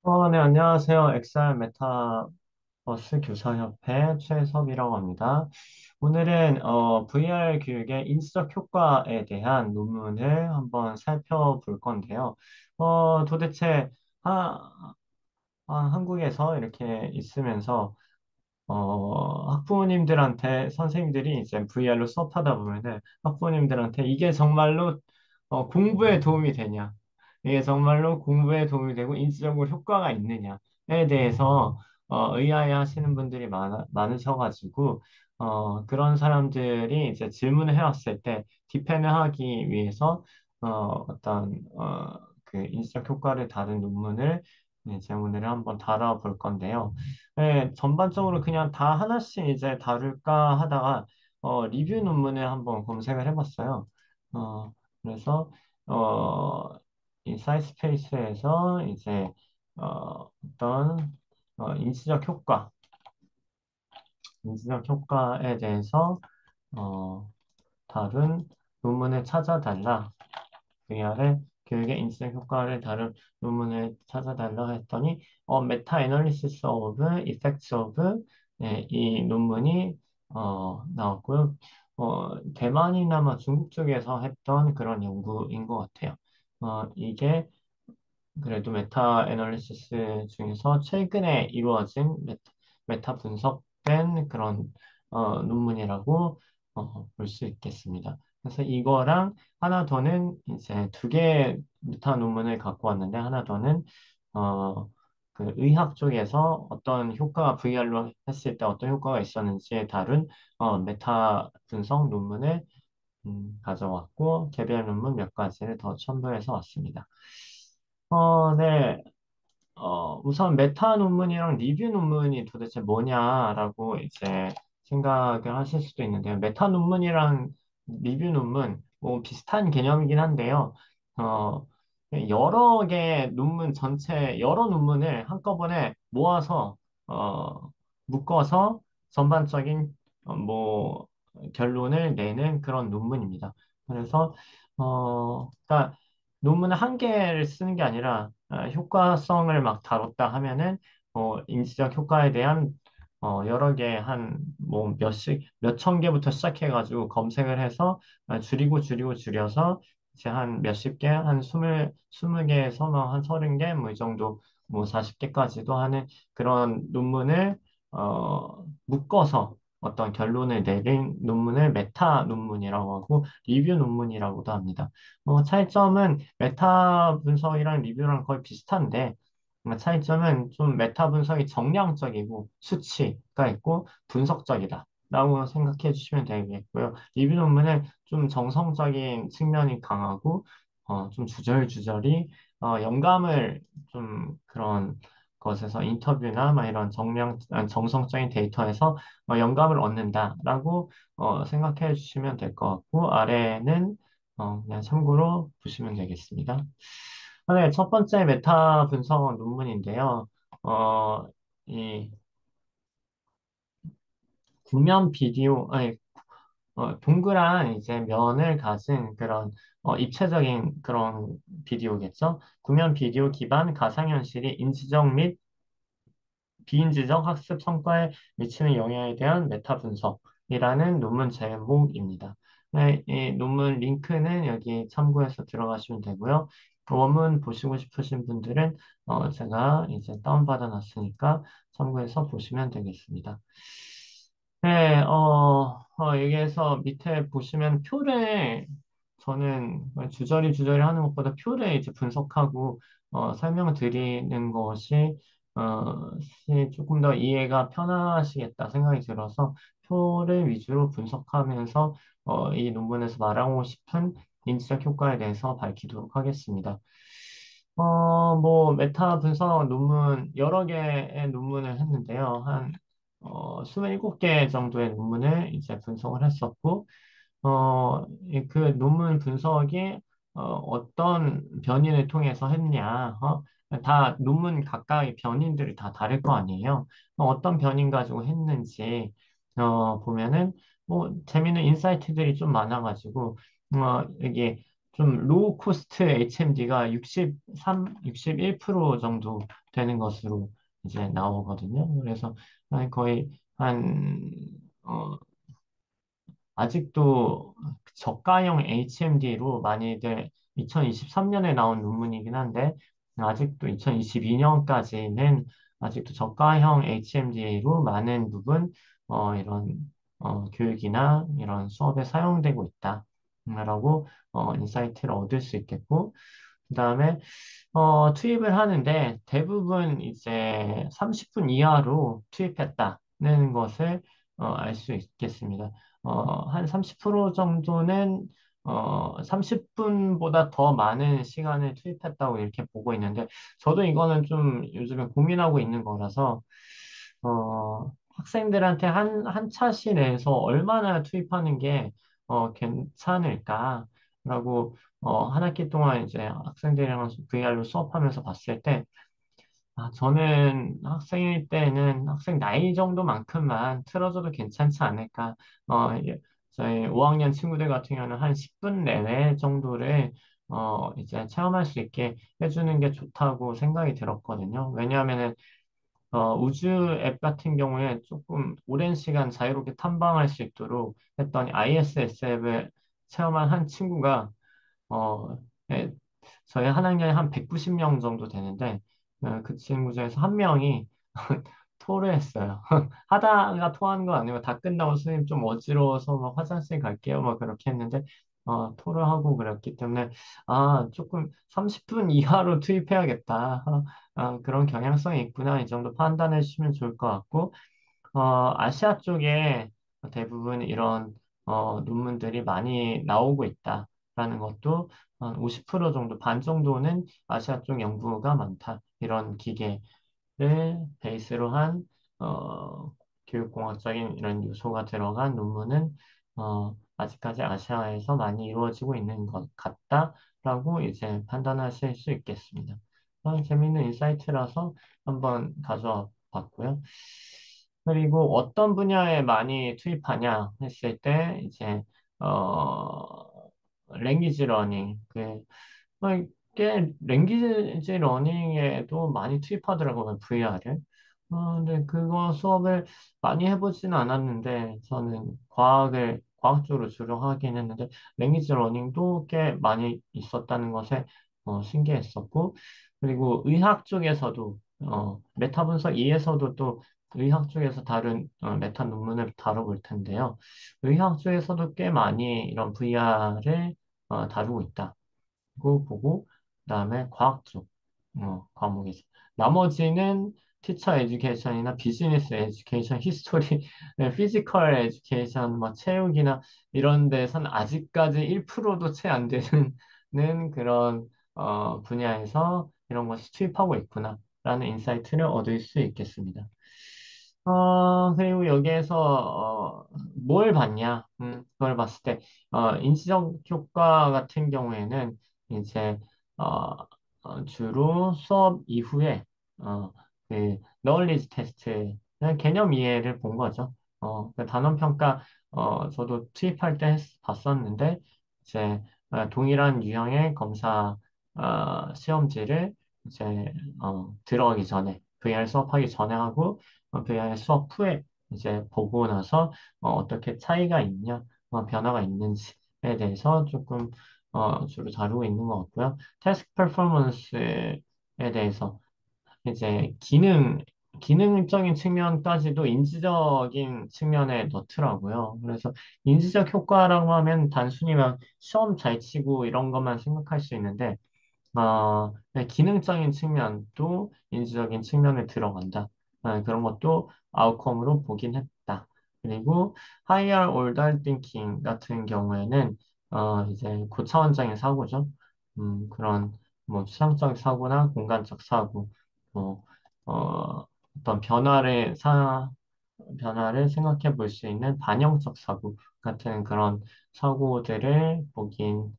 네, 네, 안녕하세요. 엑셀 메타버스 교사협회 최섭이라고 합니다. 오늘은 VR 교육의 인지적 효과에 대한 논문을 한번 살펴볼 건데요. 도대체 한국에서 이렇게 있으면서 학부모님들한테 선생님들이 이제 VR로 수업하다 보면은 학부모님들한테 이게 정말로 공부에 도움이 되냐? 이게 정말로 공부에 도움이 되고 인지적으로 효과가 있느냐에 대해서 의아해하시는 분들이 많으셔가지고 그런 사람들이 이제 질문을 해왔을 때 디펜을 하기 위해서 그 인지적 효과를 다룬 논문을 이제 오늘 한번 다뤄볼 건데요. 네, 전반적으로 그냥 다 하나씩 이제 다룰까 하다가 리뷰 논문을 한번 검색을 해봤어요. 그래서 어, 이 사이스페이스에서 이제 어떤 인지적 효과, 인지적 효과에 대해서 어, 다룬 논문을 찾아달라. VR의 교육의 인지적 효과를 다룬 논문을 찾아달라고 했더니 메타 애널리시스 오브 이펙트 오브 이 논문이 나왔고요. 대만이나 뭐 중국 쪽에서 했던 그런 연구인 것 같아요. 이게 그래도 메타 애널리시스 중에서 최근에 이루어진 메타 분석된 그런 논문이라고 볼 수 있겠습니다. 그래서 이거랑 하나 더는 이제 두 개의 메타 논문을 갖고 왔는데 하나 더는 어, 그 의학 쪽에서 어떤 효과가 VR로 했을 때 어떤 효과가 있었는지에 다룬 메타 분석 논문을 가져왔고 개별 논문 몇 가지를 더 첨부해서 왔습니다. 네. 우선 메타 논문이랑 리뷰 논문이 도대체 뭐냐라고 이제 생각을 하실 수도 있는데요. 메타 논문이랑 리뷰 논문, 뭐 비슷한 개념이긴 한데요. 어, 여러 개의 논문 전체, 여러 논문을 한꺼번에 모아서, 묶어서 전반적인, 뭐, 결론을 내는 그런 논문입니다. 그래서, 그러니까 논문을 한 개를 쓰는 게 아니라 효과성을 막 다뤘다 하면은 인지적 효과에 대한 여러 개 한 뭐 몇천 개부터 시작해가지고 검색을 해서 줄이고 줄여서 이제 한 몇십 개, 한 스물 개에서 뭐한 서른 개, 뭐 이 정도 뭐 40개까지도 하는 그런 논문을 묶어서 어떤 결론을 내린 논문을 메타 논문이라고 하고 리뷰 논문이라고도 합니다. 차이점은 메타 분석이랑 리뷰랑 거의 비슷한데, 차이점은 좀 메타 분석이 정량적이고 수치가 있고 분석적이다. 라고 생각해 주시면 되겠고요. 리뷰 논문은 좀 정성적인 측면이 강하고, 좀 주저리주저리, 영감을 좀 그런 것에서 인터뷰나 막 이런 정성적인 데이터에서 영감을 얻는다라고 생각해 주시면 될 것 같고, 아래는 그냥 참고로 보시면 되겠습니다. 네, 첫 번째 메타 분석 논문인데요. 어, 이 구면 비디오, 아니, 동그란 이제 면을 가진 그런 입체적인 그런 비디오겠죠? 구면 비디오 기반 가상현실이 인지적 및 비인지적 학습 성과에 미치는 영향에 대한 메타 분석이라는 논문 제목입니다. 네, 이 논문 링크는 여기 참고해서 들어가시면 되고요. 원문 보시고 싶으신 분들은 제가 이제 다운받아 놨으니까 참고해서 보시면 되겠습니다. 네, 여기에서 밑에 보시면 표를 저는 주저리 하는 것보다 표를 이제 분석하고 설명을 드리는 것이 조금 더 이해가 편하시겠다 생각이 들어서 표를 위주로 분석하면서 이 논문에서 말하고 싶은 인지적 효과에 대해서 밝히도록 하겠습니다. 뭐 메타 분석 논문 여러 개의 논문을 했는데요. 한 27개 정도의 논문을 이제 분석을 했었고, 그 논문 분석이 어떤 변인을 통해서 했냐, 다 논문 각각의 변인들이 다 다를 거 아니에요. 어떤 변인 가지고 했는지 보면은 뭐 재밌는 인사이트들이 좀 많아가지고 여기 좀 로우 코스트 HMD가 63, 61% 정도 되는 것으로 이제 나오거든요. 그래서 거의 한, 어, 아직도 저가형 HMD로 많이들 2023년에 나온 논문이긴 한데, 아직도 2022년까지는 아직도 저가형 HMD로 많은 부분, 이런, 교육이나 이런 수업에 사용되고 있다. 라고, 인사이트를 얻을 수 있겠고, 그 다음에 투입을 하는데 대부분 이제 30분 이하로 투입했다는 것을 알 수 있겠습니다. 한 30% 정도는 30분보다 더 많은 시간을 투입했다고 이렇게 보고 있는데 저도 이거는 좀 요즘에 고민하고 있는 거라서 학생들한테 한 차시 내에서 얼마나 투입하는 게 괜찮을까라고 한 학기 동안 이제 학생들이랑 VR로 수업하면서 봤을 때, 저는 학생일 때는 학생 나이 정도만큼만 틀어줘도 괜찮지 않을까. 저희 5학년 친구들 같은 경우는 한 10분 내외 정도를, 이제 체험할 수 있게 해주는 게 좋다고 생각이 들었거든요. 왜냐하면은, 우주 앱 같은 경우에 조금 오랜 시간 자유롭게 탐방할 수 있도록 했더니 ISS 앱을 체험한 한 친구가 네, 저희 한 학년에 한 190명 정도 되는데, 그 친구 중에서 한 명이 토를 했어요. 하다가 토하는 거 아니고 다 끝나고 선생님 좀 어지러워서 막 화장실 갈게요. 막 그렇게 했는데, 토를 하고 그랬기 때문에, 조금 30분 이하로 투입해야겠다. 그런 경향성이 있구나. 이 정도 판단해 주시면 좋을 것 같고, 아시아 쪽에 대부분 이런 논문들이 많이 나오고 있다라는 것도 한 50% 정도, 반 정도는 아시아 쪽 연구가 많다. 이런 기계를 베이스로 한 교육공학적인 이런 요소가 들어간 논문은 아직까지 아시아에서 많이 이루어지고 있는 것 같다라고 이제 판단하실 수 있겠습니다. 재밌는 인사이트라서 한번 가져와 봤고요. 그리고 어떤 분야에 많이 투입하냐 했을 때 이제 랭귀지 러닝 이게 랭귀지 러닝에도 많이 투입하더라고요, VR을. 근데 그거 수업을 많이 해보지는 않았는데, 저는 과학 쪽으로 주로 하긴 했는데, 랭귀지 러닝도 꽤 많이 있었다는 것에 신기했었고, 그리고 의학 쪽에서도, 메타 분석 2에서도 또 의학 쪽에서 다른 메타 논문을 다뤄볼 텐데요. 의학 쪽에서도 꽤 많이 이런 VR을 다루고 있다. 고 보고 그다음에 과학 쪽 과목이죠. 나머지는 티처 에듀케이션이나 비즈니스 에듀케이션, 히스토리, 피지컬 에듀케이션, 뭐 체육이나 이런 데선 아직까지 1%도 채 안 되는 그런 분야에서 이런 것이 투입하고 있구나라는 인사이트를 얻을 수 있겠습니다. 그리고 여기에서, 뭘 봤냐? 그걸 봤을 때, 인지적 효과 같은 경우에는 이제, 어, 주로 수업 이후에, 그, 너울리지 테스트, 개념 이해를 본 거죠. 그 단원 평가, 저도 투입할 때 봤었는데, 이제, 동일한 유형의 검사, 시험지를 이제, 들어가기 전에, VR 수업하기 전에 하고, VR 수업 후에 이제 보고 나서 떻게 차이가 있냐, 변화가 있는지에 대해서 조금 주로 다루고 있는 것 같고요. 태스크 퍼포먼스에 대해서 이제 기능적인 측면까지도 인지적인 측면에 넣더라고요. 그래서 인지적 효과라고 하면 단순히 막 시험 잘 치고 이런 것만 생각할 수 있는데 네, 기능적인 측면도 인지적인 측면에 들어간다. 그런 것도 아웃컴으로 보긴 했다. 그리고 higher order thinking 같은 경우에는 이제 고차원적인 사고죠. 그런 뭐 추상적 사고나 공간적 사고, 뭐 어떤 변화를 생각해 볼 수 있는 반영적 사고 같은 그런 사고들을 보긴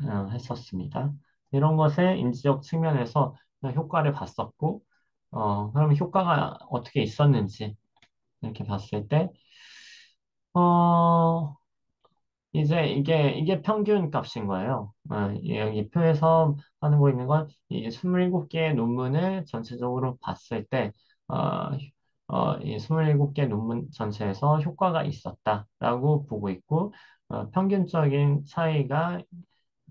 했었습니다. 이런 것에 인지적 측면에서 효과를 봤었고, 그럼 효과가 어떻게 있었는지 이렇게 봤을 때, 어, 이제 이게 평균 값인 거예요. 여기 표에서 하는 거 있는 건 이 27개의 논문을 전체적으로 봤을 때, 어, 이 27개 논문 전체에서 효과가 있었다라고 보고 있고, 평균적인 차이가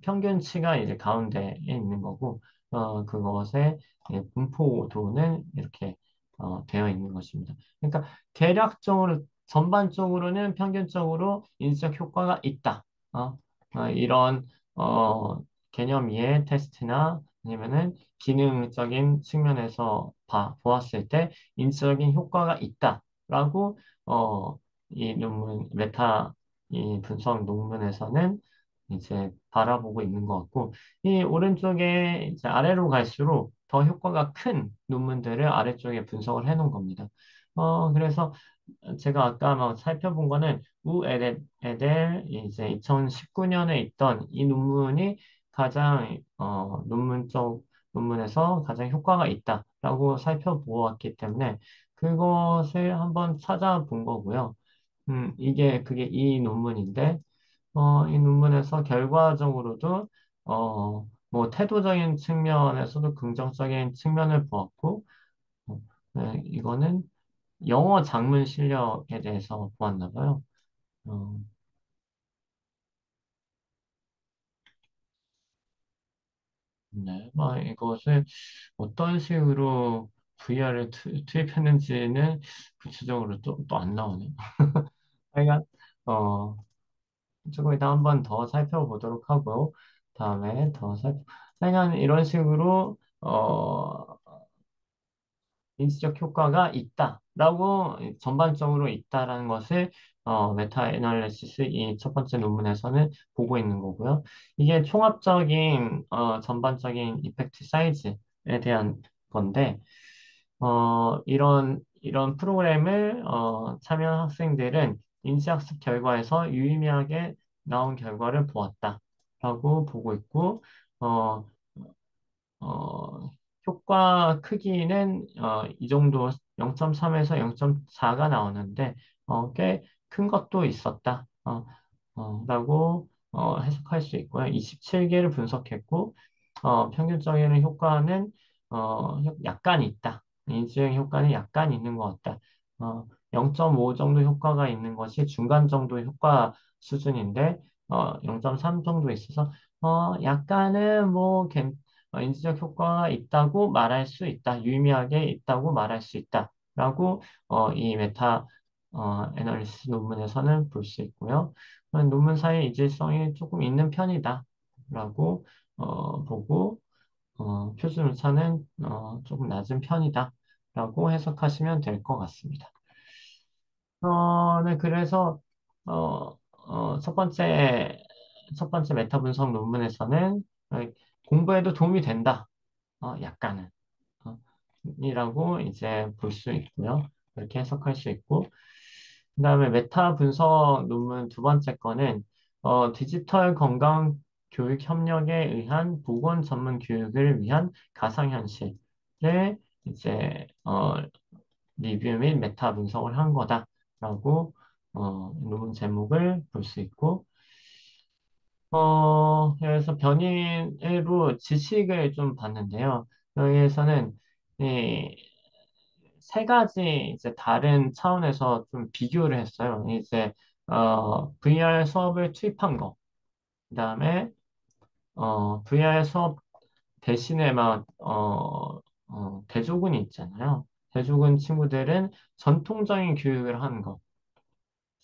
평균치가 이제 가운데에 있는 거고, 그것의 분포도는 이렇게 되어 있는 것입니다. 그러니까 대략적으로, 전반적으로는 평균적으로 인지적 효과가 있다. 어, 이런 어, 개념 이해 테스트나 아니면은 기능적인 측면에서 보았을 때 인지적인 효과가 있다라고 이 논문 메타 이 분석 논문에서는 이제 바라보고 있는 것 같고, 이 오른쪽에 이제 아래로 갈수록 더 효과가 큰 논문들을 아래쪽에 분석을 해 놓은 겁니다. 그래서 제가 아까 막 살펴본 거는 에델 이제 2019년에 있던 이 논문이 가장 논문에서 가장 효과가 있다라고 살펴보았기 때문에 그것을 한번 찾아본 거고요. 그게 이 논문인데, 이 논문에서 결과적으로도, 뭐, 태도적인 측면에서도 긍정적인 측면을 보았고, 어, 이거는 영어 작문 실력에 대해서 보았나 봐요. 어, 네. 이것을 어떤 식으로 VR을 투입했는지는 구체적으로 또 안 나오네요. 하여간, 어, 조금 이따 한 번 더 살펴보도록 하고, 다음에 하여간 이런 식으로, 인지적 효과가 있다라고 전반적으로 있다라는 것을 메타 애널리시스 이 첫 번째 논문에서는 보고 있는 거고요. 이게 총합적인 전반적인 이펙트 사이즈에 대한 건데 이런 프로그램을 참여한 학생들은 인지학습 결과에서 유의미하게 나온 결과를 보았다라고 보고 있고 어, 효과 크기는 이 정도 0.3에서 0.4가 나오는데 꽤 큰 것도 있었다. 라고 해석할 수 있고요. 27개를 분석했고 평균적인 효과는 약간 있다. 인수형 효과는 약간 있는 것 같다. 0.5 정도 효과가 있는 것이 중간 정도 효과 수준인데 0.3 정도 있어서 약간은 뭐 인지적 효과가 있다고 말할 수 있다. 유의미하게 있다고 말할 수 있다. 라고 이 메타 애널리시스 논문에서는 볼 수 있고요. 논문 사이의 이질성이 조금 있는 편이다. 라고 보고 표준 오차는 조금 낮은 편이다. 라고 해석하시면 될 것 같습니다. 네, 그래서 첫 번째 메타 분석 논문에서는 공부에도 도움이 된다. 약간은. 어, 이라고 이제 볼 수 있고요. 그렇게 해석할 수 있고. 그다음에 메타 분석 논문 두 번째 거는 디지털 건강 교육 협력에 의한 보건 전문 교육을 위한 가상현실을 이제 리뷰 및 메타 분석을 한 거다라고 논문 제목을 볼 수 있고 그래서 변이로 지식을 좀 봤는데요. 여기에서는 이 세 가지 이제 다른 차원에서 좀 비교를 했어요. 이제 VR 수업을 투입한 거, 그다음에 VR 수업 대신에만 대조군이 있잖아요. 대조군 친구들은 전통적인 교육을 하는 것.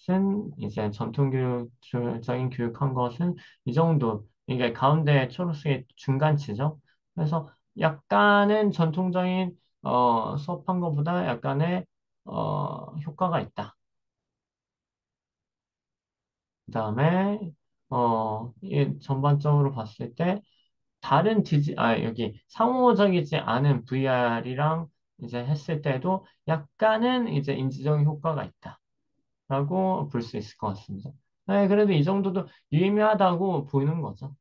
것은 이제 전통교육적인 교육한 것은 이 정도 이게 가운데 초록색이 중간치죠. 그래서 약간은 전통적인 수업한 것보다 약간의 효과가 있다. 그다음에 이 전반적으로 봤을 때 여기 상호적이지 않은 VR이랑 이제 했을 때도 약간은 이제 인지적인 효과가 있다. 라고 볼 수 있을 것 같습니다. 네, 그래도 이 정도도 유의미하다고 보이는 거죠.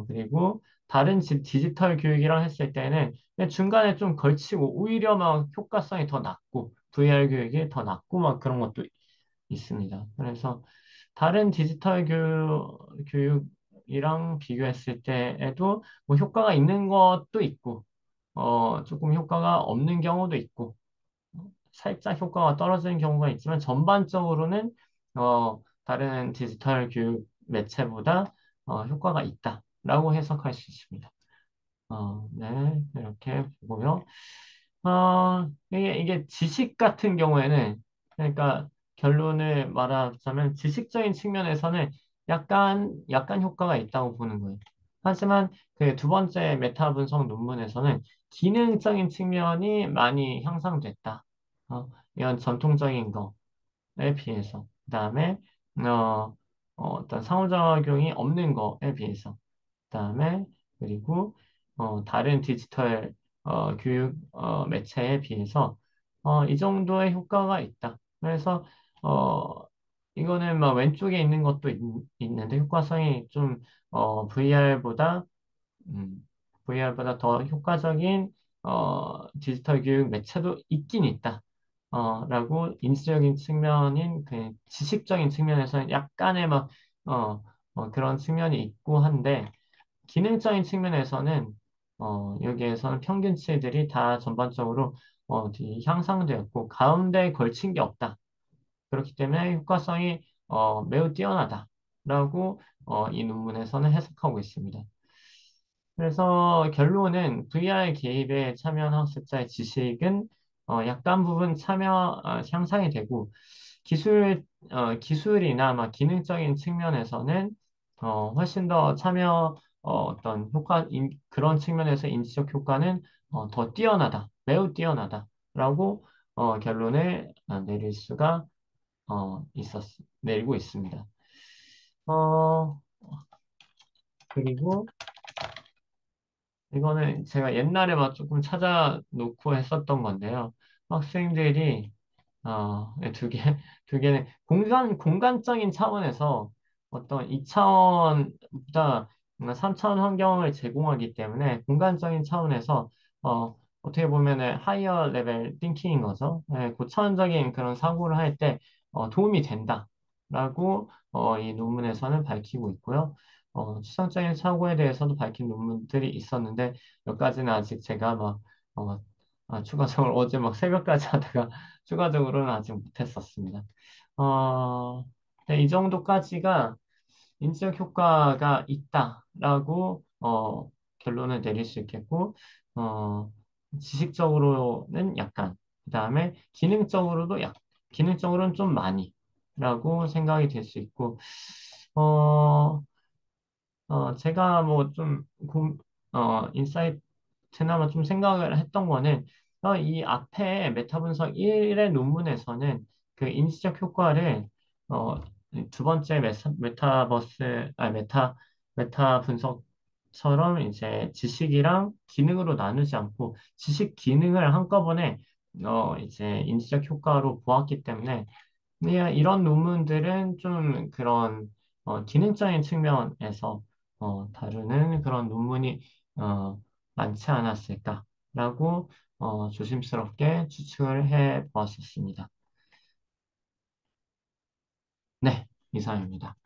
그리고 다른 디지털 교육이랑 했을 때는 그냥 중간에 좀 걸치고 오히려 막 효과성이 더 낮고 VR 교육이 더 낮고 막 그런 것도 있습니다. 그래서 다른 디지털 교육이랑 비교했을 때에도 뭐 효과가 있는 것도 있고, 조금 효과가 없는 경우도 있고, 살짝 효과가 떨어지는 경우가 있지만 전반적으로는 다른 디지털 교육 매체보다 효과가 있다라고 해석할 수 있습니다. 네, 이렇게 보고요. 이게 지식 같은 경우에는, 그러니까 결론을 말하자면 지식적인 측면에서는 약간 효과가 있다고 보는 거예요. 하지만 그 두 번째 메타 분석 논문에서는 기능적인 측면이 많이 향상됐다. 이런 전통적인 거에 비해서. 그다음에 어떤 상호작용이 없는 거에 비해서. 그다음에 그리고 다른 디지털 교육 매체에 비해서 이 정도의 효과가 있다. 그래서 어, 이거는 막 왼쪽에 있는 것도 있는데 효과성이 좀 VR보다 VR보다 더 효과적인 디지털 교육 매체도 있긴 있다. 라고 인지적인 측면인 그 지식적인 측면에서는 약간의 막 그런 측면이 있고 한데 기능적인 측면에서는 여기에서는 평균치들이 다 전반적으로 향상되었고 가운데에 걸친 게 없다. 그렇기 때문에 효과성이 매우 뛰어나다라고 이 논문에서는 해석하고 있습니다. 그래서 결론은 VR 개입에 참여한 학습자의 지식은 약간 부분 향상이 되고 기술이나 막 기능적인 측면에서는 훨씬 더 어떤 그런 측면에서 인지적 효과는 더 뛰어나다, 매우 뛰어나다라고 결론을 내릴 수가 내리고 있습니다. 어, 그리고 이거는 제가 옛날에 막 조금 찾아놓고 했었던 건데요. 학생들이 두 개, 두 개는 공간적인 차원에서 어떤 2차원보다 3차원 환경을 제공하기 때문에 공간적인 차원에서 어떻게 보면은 하이어 레벨 띵킹인 거죠. 네, 고차원적인 그런 사고를 할 때 도움이 된다라고 이 논문에서는 밝히고 있고요. 추상적인 사고에 대해서도 밝힌 논문들이 있었는데 몇 가지는 아직 제가 막 어, 추가적으로 어제 막 새벽까지 하다가 추가적으로는 아직 못했었습니다. 어, 네, 이 정도까지가 인지적 효과가 있다라고 결론을 내릴 수 있겠고, 어, 지식적으로는 약간, 그 다음에 기능적으로는 좀 많이라고 생각이 될 수 있고, 어, 제가 뭐 좀, 인사이트나마 좀 생각을 했던 거는, 이 앞에 메타 분석 1의 논문에서는 그 인지적 효과를, 어, 두 번째 메타 분석처럼 이제 지식이랑 기능으로 나누지 않고, 지식 기능을 한꺼번에, 이제 인지적 효과로 보았기 때문에, 이런 논문들은 좀 그런 기능적인 측면에서 다루는 그런 논문이 어, 많지 않았을까라고 조심스럽게 추측을 해 보았었습니다. 네, 이상입니다.